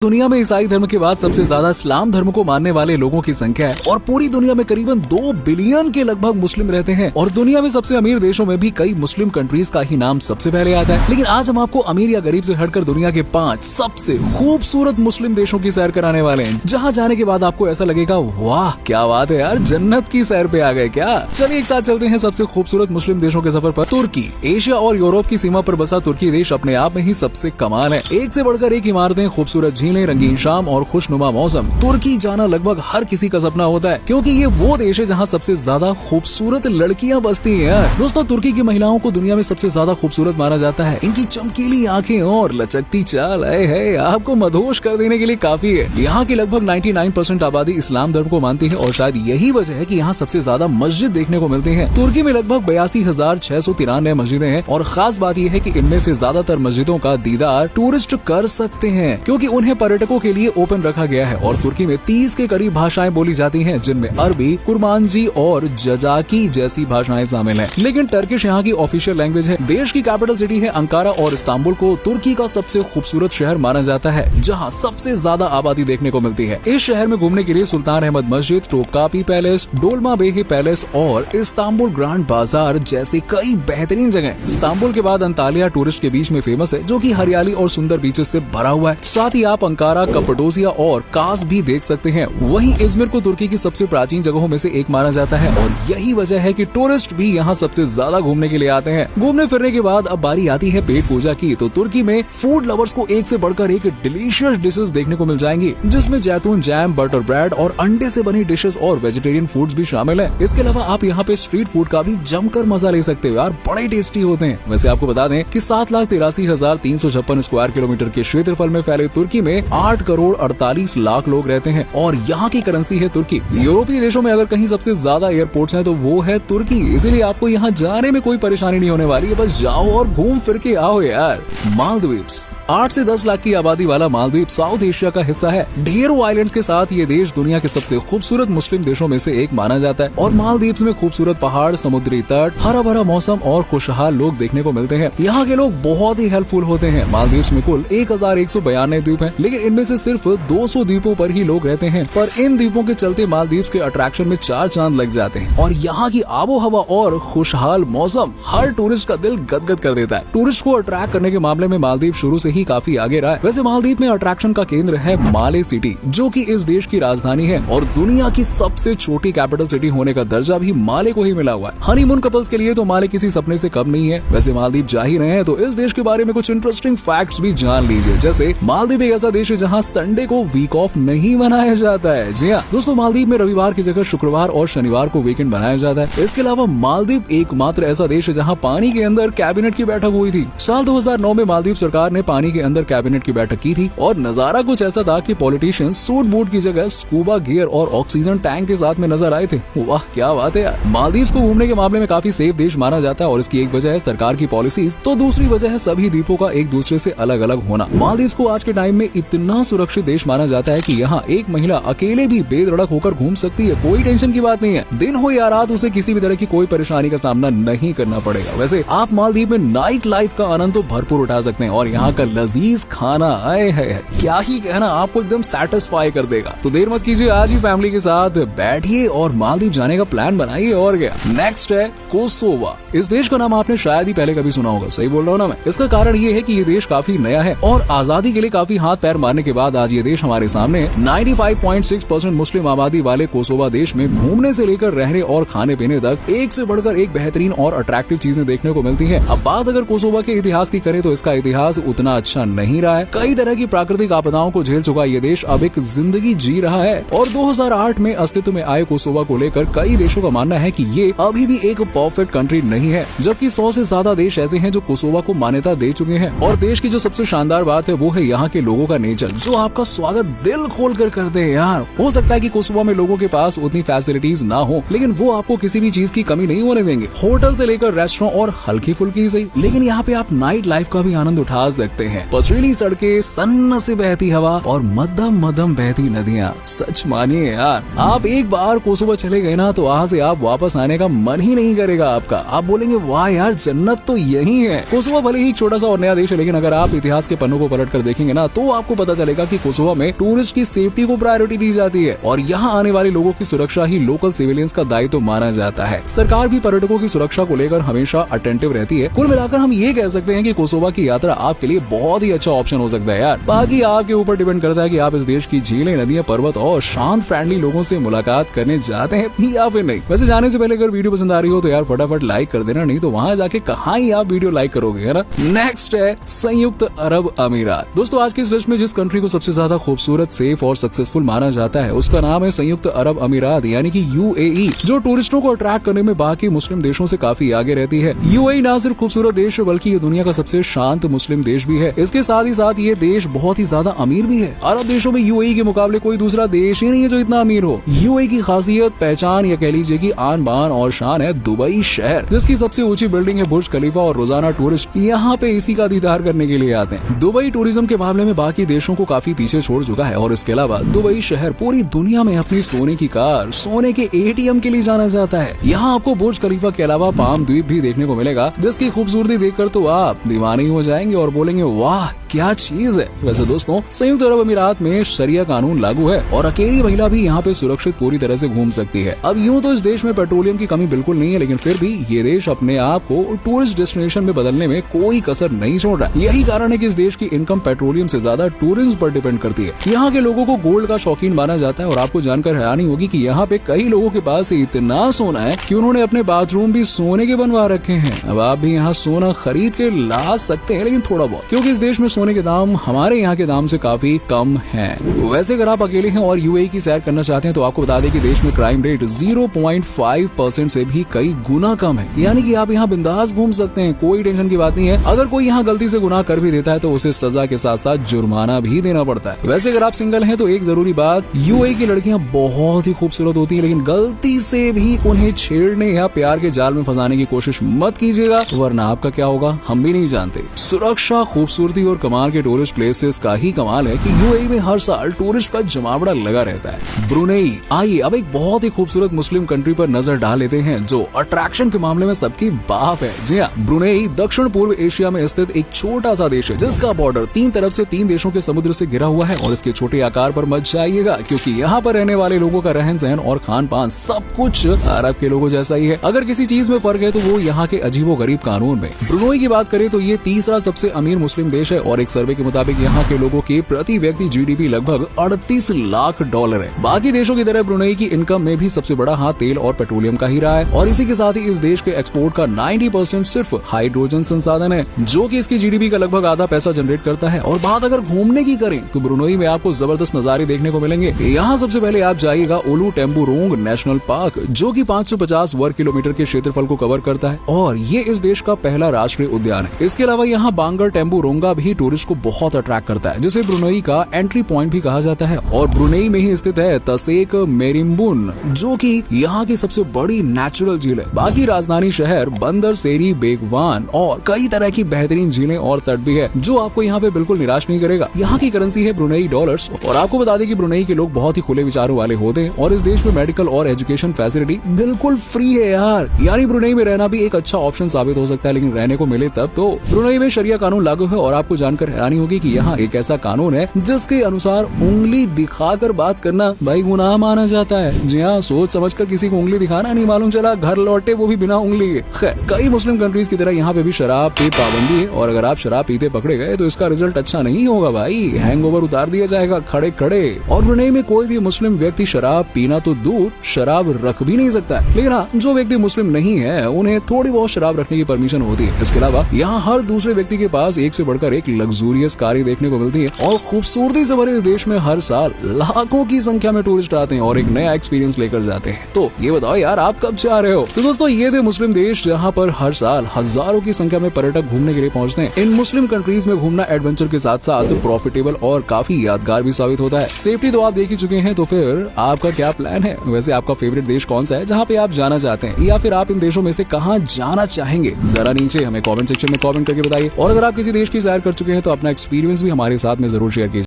दुनिया में ईसाई धर्म के बाद सबसे ज्यादा इस्लाम धर्म को मानने वाले लोगों की संख्या है और पूरी दुनिया में करीबन 2 बिलियन के लगभग मुस्लिम रहते हैं और दुनिया में सबसे अमीर देशों में भी कई मुस्लिम कंट्रीज का ही नाम सबसे पहले आता है। लेकिन आज हम आपको अमीर या गरीब से हटकर दुनिया के 5 सबसे खूबसूरत मुस्लिम देशों की सैर कराने वाले हैं, जहाँ जाने के बाद आपको ऐसा लगेगा वाह क्या बात है यार, जन्नत की सैर पे आ गए क्या। चलिए एक साथ चलते हैं सबसे खूबसूरत मुस्लिम देशों के सफर पर। तुर्की एशिया और यूरोप की सीमा पर बसा तुर्की देश अपने आप में ही सबसे कमाल है। एक से बढ़कर एक इमारतें, खूबसूरत झीलें, रंगीन शाम और खुशनुमा मौसम। तुर्की जाना लगभग हर किसी का सपना होता है क्योंकि ये वो देश है जहाँ सबसे ज्यादा खूबसूरत लड़कियां बसती हैं यार। दोस्तों तुर्की की महिलाओं को दुनिया में सबसे ज्यादा खूबसूरत माना जाता है। इनकी चमकीली आंखें और लचकती चाल है आपको मदहोश कर देने के लिए काफी है। यहाँ की लगभग 99% आबादी इस्लाम धर्म को मानती है और शायद यही वजह है कि यहाँ सबसे ज्यादा मस्जिद देखने को मिलती है। तुर्की में लगभग 82,693 मस्जिदें हैं और खास बात यह है कि इनमें से ज्यादातर मस्जिदों का दीदार टूरिस्ट कर सकते हैं क्योंकि उन्हें पर्यटकों के लिए ओपन रखा गया है। और तुर्की में 30 के करीब भाषाएं बोली जाती हैं, जिनमें अरबी, कुर्मानजी और जजाकी जैसी भाषाएं शामिल हैं। लेकिन टर्किश यहाँ की ऑफिशियल लैंग्वेज है। देश की कैपिटल सिटी है अंकारा और इस्तांबुल को तुर्की का सबसे खूबसूरत शहर माना जाता है, जहाँ सबसे ज्यादा आबादी देखने को मिलती है। इस शहर में घूमने के लिए सुल्तान अहमद मस्जिद, टोपकापी पैलेस, डोलमाबेही पैलेस और इस्तांबुल ग्रांड बाजार जैसी कई बेहतरीन जगह। इस्तांबुल के बाद अंतालिया टूरिस्ट के बीच में फेमस है, जो कि हरियाली और सुंदर बीचेस से भरा हुआ है। साथ ही आप अंकारा, कपडोसिया और कास भी देख सकते हैं। वहीं इजमिर को तुर्की की सबसे प्राचीन जगहों में से एक माना जाता है और यही वजह है कि टूरिस्ट भी यहाँ सबसे ज्यादा घूमने के लिए आते हैं। घूमने फिरने के बाद अब बारी आती है पेट पूजा की। तो तुर्की में फूड लवर्स को एक से बढ़कर एक डिलीशियस डिशेस देखने को मिल जाएंगी, जिसमें जैतून जैम, बटर ब्रेड और अंडे से बनी डिशेस और वेजिटेरियन फूड्स भी शामिल है। इसके अलावा आप यहाँ पे स्ट्रीट फूड का भी जमकर मजा ले सकते हो यार, बड़े टेस्टी होते हैं। वैसे आपको बता दें कि 7,83,356 स्क्वायर किलोमीटर के क्षेत्रफल में फैले तुर्की में 8 करोड़ 48 लाख लोग रहते हैं और यहाँ की करेंसी है तुर्की। यूरोपीय देशों में अगर कहीं सबसे ज्यादा एयरपोर्ट्स हैं तो वो है तुर्की, इसीलिए आपको यहाँ जाने में कोई परेशानी नहीं होने वाली है। बस जाओ और घूम फिर के आओ यार। मालदीव्स 8 से 10 लाख की आबादी वाला मालदीव साउथ एशिया का हिस्सा है। ढेरों आइलैंड्स के साथ ये देश दुनिया के सबसे खूबसूरत मुस्लिम देशों में से एक माना जाता है और मालदीव्स में खूबसूरत पहाड़, समुद्री तट, हरा भरा मौसम और खुशहाल लोग देखने को मिलते हैं। यहाँ के लोग बहुत ही हेल्पफुल होते हैं। मालदीव्स में कुल 1192 द्वीप हैं, लेकिन इनमें से सिर्फ 200 द्वीपों पर ही लोग रहते हैं। पर इन द्वीपों के चलते मालदीव्स के अट्रैक्शन में 4 चांद लग जाते हैं और यहाँ की आबो हवा और खुशहाल मौसम हर टूरिस्ट का दिल गदगद कर देता है। टूरिस्ट को अट्रैक्ट करने के मामले में मालदीव शुरू से ही काफी आगे रहा है। वैसे मालदीव में अट्रैक्शन का केंद्र है माले सिटी, जो कि इस देश की राजधानी है और दुनिया की सबसे छोटी कैपिटल सिटी होने का दर्जा भी माले को ही मिला हुआ है। हनीमून कपल्स के लिए तो माले किसी सपने से कम नहीं है। वैसे मालदीव जा ही रहे हैं तो इस देश के बारे में कुछ इंटरेस्टिंग फैक्ट्स भी जान लीजिए। जैसे मालदीव एक ऐसा देश है जहाँ संडे को वीक ऑफ नहीं मनाया जाता है। जी हाँ दोस्तों, मालदीव में रविवार की जगह शुक्रवार और शनिवार को वीकेंड मनाया जाता है। इसके अलावा मालदीव एकमात्र ऐसा देश है जहाँ पानी के अंदर कैबिनेट की बैठक हुई थी। साल 2009 में मालदीव सरकार ने पानी के अंदर कैबिनेट की बैठक की थी और नजारा कुछ ऐसा था कि पॉलिटिशियंस सूट बूट की जगह स्कूबा गियर और ऑक्सीजन टैंक के साथ में नजर आए थे। वाह क्या बात है यार। मालदीव्स को घूमने के मामले में काफी सेफ देश माना जाता है और इसकी एक वजह है सरकार की पॉलिसीज, तो दूसरी वजह है सभी द्वीपों का एक दूसरे से अलग अलग होना। मालदीव्स को आज के टाइम में इतना सुरक्षित देश माना जाता है कि यहाँ एक महिला अकेले भी बेधड़क होकर घूम सकती है, कोई टेंशन की बात नहीं है। दिन हो या रात उसे किसी भी तरह की कोई परेशानी का सामना नहीं करना पड़ेगा। वैसे आप मालदीव में नाइट लाइफ का आनंद तो भरपूर उठा सकते हैं और यहाँ का लजीज खाना आए है क्या ही कहना, आपको एकदम सेटिस्फाई कर देगा। तो देर मत कीजिए, आज ही फैमिली के साथ बैठिए और मालदीव जाने का प्लान बनाइए। और क्या नेक्स्ट है कोसोवा। इस देश का नाम आपने शायद ही पहले कभी सुना होगा, सही बोल रहा हूँ ना मैं। इसका कारण ये है कि ये देश काफी नया है और आजादी के लिए काफी हाथ पैर मारने के बाद आज ये देश हमारे सामने 95.6% मुस्लिम आबादी वाले कोसोवा देश में घूमने से लेकर रहने और खाने पीने तक एक से बढ़कर एक बेहतरीन और अट्रैक्टिव चीजें देखने को मिलती है। अब बात अगर कोसोवा के इतिहास की करें तो इसका इतिहास उतना अच्छा नहीं रहा है। कई तरह की प्राकृतिक आपदाओं को झेल चुका ये देश अब एक जिंदगी जी रहा है और 2008 में अस्तित्व में आए कोसोवा को लेकर कई देशों का मानना है कि ये अभी भी एक परफेक्ट कंट्री नहीं है, जबकि 100 से ज्यादा देश ऐसे हैं जो कोसोवा को मान्यता दे चुके हैं। और देश की जो सबसे शानदार बात है वो है यहाँ के लोगों का नेचर, जो आपका स्वागत दिल खोल कर करते हैं यार। हो सकता है कि कोसोवा में लोगों के पास उतनी फैसिलिटीज ना हो, लेकिन वो आपको किसी भी चीज की कमी नहीं होने देंगे। होटल से लेकर रेस्टोरेंट और हल्की फुल्की सही, लेकिन यहाँ पे आप नाइट लाइफ का भी आनंद उठा सकते हैं। पथरीली सड़कें, सन्न से बहती हवा और मध्यम मध्यम बहती नदियाँ। सच मानिए यार, आप एक बार कोसोवो चले गए ना तो वहाँ से आप वापस आने का मन ही नहीं करेगा आपका। आप बोलेंगे वाह यार, जन्नत तो यही है। कोसोवो भले ही छोटा सा और नया देश है, लेकिन अगर आप इतिहास के पन्नों को पलट कर देखेंगे ना तो आपको पता चलेगा कि कोसोवो में टूरिस्ट की सेफ्टी को प्रायोरिटी दी जाती है और यहाँ आने वाले लोगों की सुरक्षा ही लोकल सिविलियंस का दायित्व माना जाता है। सरकार भी पर्यटकों की सुरक्षा को लेकर हमेशा अटेंटिव रहती है। कुल मिलाकर हम ये कह सकते हैं कि कोसोवो की यात्रा आपके लिए बहुत ही अच्छा ऑप्शन हो सकता है यार। बाकी आपके ऊपर डिपेंड करता है कि आप इस देश की झीलें, नदियां, पर्वत और शांत फ्रेंडली लोगों से मुलाकात करने जाते हैं या फिर नहीं। वैसे जाने से पहले अगर वीडियो पसंद आ रही हो तो यार फटाफट लाइक कर देना, नहीं तो वहाँ जाके कहाँ ही आप वीडियो लाइक करोगे, है ना। नेक्स्ट है संयुक्त अरब अमीरात। दोस्तों आज की इस लिस्ट में जिस कंट्री को सबसे ज्यादा खूबसूरत, सेफ और सक्सेसफुल माना जाता है उसका नाम है संयुक्त अरब अमीरात यानी कि UAE, जो टूरिस्टों को अट्रैक्ट करने में बाकी मुस्लिम देशों से काफी आगे रहती है। UAE ना सिर्फ खूबसूरत देश है बल्कि ये दुनिया का सबसे शांत मुस्लिम देश भी है। इसके साथ ही साथ ये देश बहुत ही ज्यादा अमीर भी है। अरब देशों में UAE के मुकाबले कोई दूसरा देश ही नहीं है जो इतना अमीर हो। UAE की खासियत, पहचान या कह लीजिए की आन बान और शान है दुबई शहर, जिसकी सबसे ऊंची बिल्डिंग है बुर्ज खलीफा और रोजाना टूरिस्ट यहाँ पे इसी का दीदार करने के लिए आते हैं। दुबई टूरिज्म के मामले में बाकी देशों को काफी पीछे छोड़ चुका है और इसके अलावा दुबई शहर पूरी दुनिया में अपनी सोने की कार, सोने के ATM के लिए जाना जाता है। यहाँ आपको बुर्ज खलीफा के अलावा पाम द्वीप भी देखने को मिलेगा, जिसकी खूबसूरती देखकर तो आप दीवाने ही हो जाएंगे और बोलेंगे वाह क्या चीज है। वैसे दोस्तों संयुक्त अरब अमीरात में शरिया कानून लागू है और अकेली महिला भी यहाँ पे सुरक्षित पूरी तरह से घूम सकती है। अब यूँ तो इस देश में पेट्रोलियम की कमी बिल्कुल नहीं है, लेकिन फिर भी ये देश अपने आप को टूरिस्ट डेस्टिनेशन में बदलने में कोई कसर नहीं छोड़ रहा। यही कारण है कि इस देश की इनकम पेट्रोलियम से ज्यादा टूरिज्म पर डिपेंड करती है। यहाँ के लोगों को गोल्ड का शौकीन माना जाता है और आपको जानकर हैरानी होगी कि यहाँ पे कई लोगों के पास इतना सोना है कि उन्होंने अपने बाथरूम भी सोने के बनवा रखे हैं। अब आप भी यहाँ सोना खरीद के ला सकते हैं, लेकिन थोड़ा बहुत, क्योंकि इस देश में सोने के दाम हमारे यहाँ के दाम से काफी कम है। वैसे अगर आप अकेले हैं और UAE की सैर करना चाहते हैं तो आपको बता दें कि देश में क्राइम रेट 0.5% से भी कई गुना कम है, यानी कि आप यहाँ बिंदास घूम सकते हैं, कोई टेंशन की बात नहीं है। अगर कोई यहाँ गलती से गुनाह कर भी देता है तो उसे सजा के साथ साथ जुर्माना भी देना पड़ता है। वैसे अगर आप सिंगल हैं तो एक जरूरी बात, UAE की लड़कियां बहुत ही खूबसूरत होती हैं, लेकिन गलती से भी उन्हें छेड़ने या प्यार के जाल में फंसाने की कोशिश मत कीजिएगा, वरना आपका क्या होगा हम भी नहीं जानते। सुरक्षा, खूबसूरती और कमाल के टूरिस्ट प्लेसेस का ही कमाल है कि UAE में हर साल टूरिस्ट का जमावड़ा लगा रहता है। ब्रुनेई, आइए अब एक बहुत ही खूबसूरत मुस्लिम कंट्री पर नजर डाल लेते हैं जो अट्रैक्शन के मामले में सबकी बाप है। जी हाँ, ब्रुनेई दक्षिण पूर्व एशिया में स्थित एक छोटा सा देश है जिसका बॉर्डर 3 तरफ से 3 देशों के समुद्र से घिरा हुआ है। और इसके छोटे आकार पर मत जाइएगा क्योंकि यहाँ पर रहने वाले लोगों का रहन सहन और खान पान सब कुछ अरब के लोगों जैसा ही है। अगर किसी चीज में फर्क है तो वो यहाँ के अजीबोगरीब कानून में। ब्रुनेई की बात करें तो ये तीसरा सबसे अमीर मुस्लिम देश है और एक सर्वे के मुताबिक यहाँ के लोगों के प्रति व्यक्ति GDP लगभग 38 लाख डॉलर है। बाकी देशों की तरह ब्रुनेई की इनकम में भी सबसे बड़ा हाथ तेल और पेट्रोलियम का ही रहा है और इसी के साथ ही इस देश के एक्सपोर्ट का 90% सिर्फ हाइड्रोजन संसाधन है, जो कि इसकी GDP का लगभग आधा पैसा जनरेट करता है। और बात अगर घूमने की करें तो ब्रुनेई में आपको जबरदस्त नजारे देखने को मिलेंगे। यहाँ सबसे पहले आप जाइएगा ओलू टेम्बुरोंग नेशनल पार्क, जो कि 550 वर्ग किलोमीटर के क्षेत्रफल को कवर करता है और ये इस देश का पहला राष्ट्रीय उद्यान है। इसके अलावा यहाँ बांगर टेम्बुरोंगा भी टूरिस्ट को बहुत अट्रैक्ट करता है, जिसे ब्रुनेई का एंट्री पॉइंट भी कहा जाता है। और ब्रुनेई में ही स्थित है तसेक मेरिम्बुन, जो कि यहाँ की सबसे बड़ी नेचुरल झील है। बाकी राजधानी शहर बंदर सेरी बेगवान और कई तरह की बेहतरीन झीलें और तट भी है, जो आपको यहाँ पे बिल्कुल निराश नहीं करेगा। यहाँ की करेंसी है ब्रुनेई डॉलर्स और आपको बता दें कि ब्रुनेई के लोग बहुत ही खुले विचारों वाले होते हैं और इस देश में मेडिकल और एजुकेशन फैसिलिटी बिल्कुल फ्री है यार। यानी ब्रुनेई में रहना भी एक अच्छा ऑप्शन साबित हो सकता है, लेकिन रहने को मिले तब। तो ब्रुनेई में शरिया कानून लागू है और आपको जानकर हैरानी होगी कि यहाँ एक ऐसा कानून है जिसके अनुसार उंगली दिखाकर बात करना भाई गुनाह माना जाता है। जी हाँ, सोच समझकर किसी को उंगली दिखाना नहीं, मालूम चला घर लौटे वो भी बिना उंगली के। खैर, कई मुस्लिम कंट्रीज की तरह यहाँ पे भी शराब पे पाबंदी है और अगर आप शराब पीते पकड़े गए तो इसका रिजल्ट अच्छा नहीं होगा भाई, हैंगओवर उतार दिया जाएगा खड़े खड़े। और ब्रुनेई में कोई भी मुस्लिम व्यक्ति शराब पीना तो दूर, शराब रख भी नहीं सकता है। लेकिन हाँ, जो व्यक्ति मुस्लिम नहीं है उन्हें थोड़ी बहुत शराब रखने की परमिशन होती है। इसके अलावा यहाँ हर दूसरे व्यक्ति के पास एक से बढ़कर एक लग्जूरियस कारें देखने को मिलती है और खूबसूरती से भरे देश में हर साल लाखों की संख्या में टूरिस्ट आते हैं और एक नया एक्सपीरियंस लेकर जाते हैं। तो ये बताओ यार, आप कब जा रहे हो? तो दोस्तों, ये थे मुस्लिम देश जहाँ पर हर साल हजारों की संख्या में पर्यटक घूमने के लिए पहुँचते हैं। इन मुस्लिम कंट्रीज में घूमना एडवेंचर के साथ साथ प्रॉफिटेबल और काफी यादगार भी साबित होता है। सेफ्टी तो आप देख ही चुके हैं, तो फिर आपका क्या प्लान है? वैसे आपका फेवरेट देश कौन सा है जहाँ पे आप जाना चाहते हैं, या फिर आप इन देशों में से कहाँ जाना चाहेंगे? जरा नीचे हमें कमेंट सेक्शन में कमेंट करके बताइए। और अगर आप किसी देश की की सैर कर चुके हैं तो अपना एक्सपीरियंस भी हमारे साथ में जरूर शेयर कीजिए।